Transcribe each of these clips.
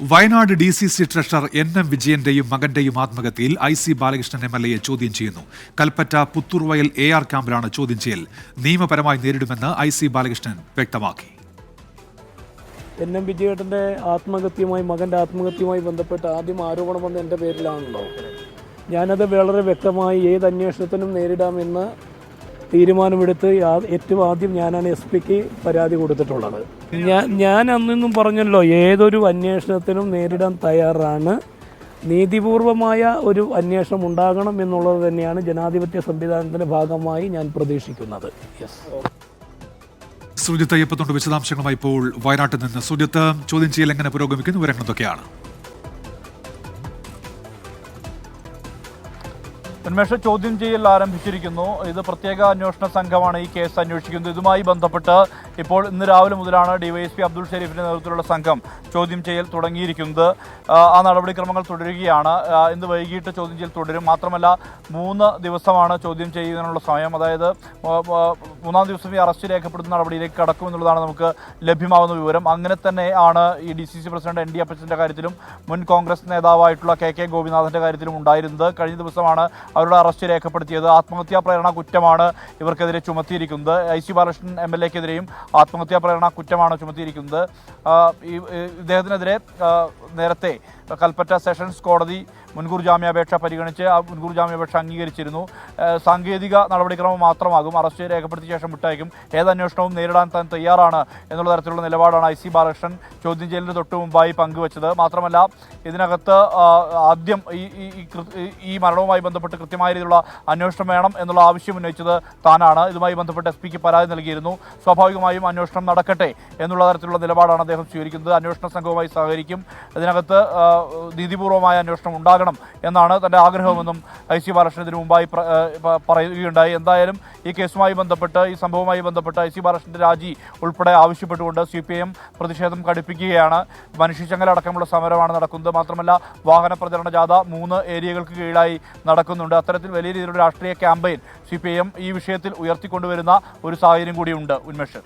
Wayanad DCC treasurer NM വിജയന്റെയും മകന്റെയും ആത്മഹത്യയിൽ IC Balakrishnan MLA ചോദ്യം ചെയ്യുന്നു. Kalpetta Puthurvayal AR ക്യാമ്പിലാണ് ചോദ്യം ചെയ്യൽ. നിയമപരമായി നേരിടുമെന്ന് IC ബാലകൃഷ്ണൻ വ്യക്തമാക്കി. NM വിജയേട്ടൻ്റെ മകൻ്റെ ആത്മഹത്യയുമായി ബന്ധപ്പെട്ട് ആദ്യം ആരോപണം വന്ന എൻ്റെ പേരിലാണല്ലോ. ഞാനത് വളരെ വ്യക്തമായി ഏത് അന്വേഷണത്തിനും നേരിടാമെന്ന് തീരുമാനമെടുത്ത് ഏറ്റവും ആദ്യം ഞാനാണ് SP-ക്ക് പരാതി കൊടുത്തിട്ടുള്ളത്. ഞാൻ അന്നും പറഞ്ഞല്ലോ, ഏതൊരു അന്വേഷണത്തിനും നേരിടാൻ തയ്യാറാണ്. നീതിപൂർവമായ ഒരു അന്വേഷണം ഉണ്ടാകണം എന്നുള്ളത് തന്നെയാണ് ജനാധിപത്യ സംവിധാനത്തിൻ്റെ ഭാഗമായി ഞാൻ പ്രതീക്ഷിക്കുന്നത്. സുജിത്ത് അയ്യപ്പത്തോട് വിശദാംശങ്ങളുമായി ഇപ്പോൾ വയനാട്ടിൽ നിന്ന്. സുജിത്ത്, ചോദ്യം ചെയ്യൽ എങ്ങനെ പുരോഗമിക്കുന്നു? വിവരങ്ങൾ എന്തൊക്കെയാണ്? ഉന്മേഷ, ചോദ്യം ചെയ്യൽ ആരംഭിച്ചിരിക്കുന്നു. ഇത് പ്രത്യേക അന്വേഷണ സംഘമാണ് ഈ കേസ് അന്വേഷിക്കുന്നത്. ഇതുമായി ബന്ധപ്പെട്ട് ഇപ്പോൾ ഇന്ന് രാവിലെ മുതലാണ് DYSP അബ്ദുൾ ഷരീഫിന്റെ നേതൃത്വത്തിലുള്ള സംഘം ചോദ്യം ചെയ്യൽ തുടങ്ങിയിരിക്കുന്നത്. ആ നടപടിക്രമങ്ങൾ തുടരുകയാണ്. ഇന്ന് വൈകിട്ട് ചോദ്യം ചെയ്യൽ തുടരും. മാത്രമല്ല 3 ദിവസമാണ് ചോദ്യം ചെയ്യുന്നതിനുള്ള സമയം. അതായത് 3-ാം ദിവസം ഈ അറസ്റ്റ് രേഖപ്പെടുത്തുന്ന നടപടിയിലേക്ക് കടക്കുമെന്നുള്ളതാണ് നമുക്ക് ലഭ്യമാകുന്ന വിവരം. അങ്ങനെ തന്നെ ആണ് ഈ DCC പ്രസിഡന്റ് ND അപ്പച്ചൻ്റെ കാര്യത്തിലും മുൻ കോൺഗ്രസ് നേതാവായിട്ടുള്ള KK ഗോപിനാഥിൻ്റെ കാര്യത്തിലും ഉണ്ടായിരുന്നത്. കഴിഞ്ഞ ദിവസമാണ് അവരുടെ അറസ്റ്റ് രേഖപ്പെടുത്തിയത്. ആത്മഹത്യാ പ്രേരണ കുറ്റമാണ് ഇവർക്കെതിരെ ചുമത്തിയിരിക്കുന്നത്. IC ബാലകൃഷ്ണൻ MLA-ക്കെതിരെയും ആത്മഹത്യാ പ്രേരണ കുറ്റമാണ് ചുമത്തിയിരിക്കുന്നത്. ഇദ്ദേഹത്തിനെതിരെ നേരത്തെ കൽപ്പറ്റ സെഷൻസ് കോടതി മുൻകൂർ ജാമ്യാപേക്ഷ പരിഗണിച്ച് ആ മുൻകൂർ ജാമ്യാപേക്ഷ അംഗീകരിച്ചിരുന്നു. സാങ്കേതിക നടപടിക്രമം മാത്രമാകും, അറസ്റ്റ് രേഖപ്പെടുത്തിയ ശേഷം വിട്ടയക്കും, ഏത് അന്വേഷണവും നേരിടാൻ താൻ തയ്യാറാണ് എന്നുള്ള തരത്തിലുള്ള നിലപാടാണ് IC ബാലകൃഷ്ണൻ ചോദ്യം ചെയ്യലിന് തൊട്ടു മുമ്പായി പങ്കുവച്ചത്. മാത്രമല്ല ഇതിനകത്ത് ആദ്യം ഈ മരണവുമായി ബന്ധപ്പെട്ട് കൃത്യമായ രീതിയിലുള്ള അന്വേഷണം വേണം എന്നുള്ള ആവശ്യം ഉന്നയിച്ചത് താനാണ്. ഇതുമായി ബന്ധപ്പെട്ട് SP-ക്ക് പരാതി നൽകിയിരുന്നു. സ്വാഭാവികമായും അന്വേഷണം നടക്കട്ടെ എന്നുള്ള തരത്തിലുള്ള നിലപാടാണ് അദ്ദേഹം സ്വീകരിക്കുന്നത്. അന്വേഷണ സംഘവുമായി സഹകരിക്കും, ഇതിനകത്ത് നീതിപൂർവമായ അന്വേഷണം ഉണ്ടാകണം എന്നാണ് തൻ്റെ ആഗ്രഹമെന്നും IC ബാലകൃഷ്ണൻ ഇതിനു മുമ്പായി പറയുകയുണ്ടായി. എന്തായാലും ഈ കേസുമായി ബന്ധപ്പെട്ട്, ഈ സംഭവവുമായി ബന്ധപ്പെട്ട് IC ബാലകൃഷ്ണൻ്റെ രാജി ഉൾപ്പെടെ ആവശ്യപ്പെട്ടുകൊണ്ട് CPIM പ്രതിഷേധം കടുപ്പിക്കുകയാണ്. മനുഷ്യച്ചങ്ങല അടക്കമുള്ള സമരമാണ് നടക്കുന്നത്. മാത്രമല്ല വാഹന പ്രചരണ ജാഥ 3 ഏരിയകൾക്ക് കീഴിലായി നടക്കുന്നുണ്ട്. അത്തരത്തിൽ വലിയ രീതിയിലുള്ള രാഷ്ട്രീയ ക്യാമ്പയിൻ CPIM ഈ വിഷയത്തിൽ ഉയർത്തിക്കൊണ്ടുവരുന്ന ഒരു സാഹചര്യം കൂടിയുണ്ട്. ഉന്മേഷ്,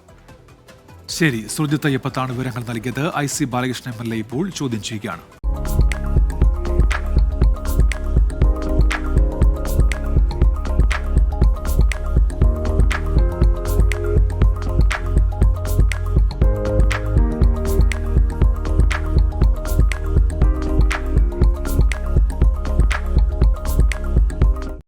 ശരി. സുജിത്ത് അയ്യപ്പത്താണ് വിവരങ്ങൾ നൽകിയത്. IC ബാലകൃഷ്ണൻ MLA ഇപ്പോൾ ചോദ്യം ചെയ്യുകയാണ്.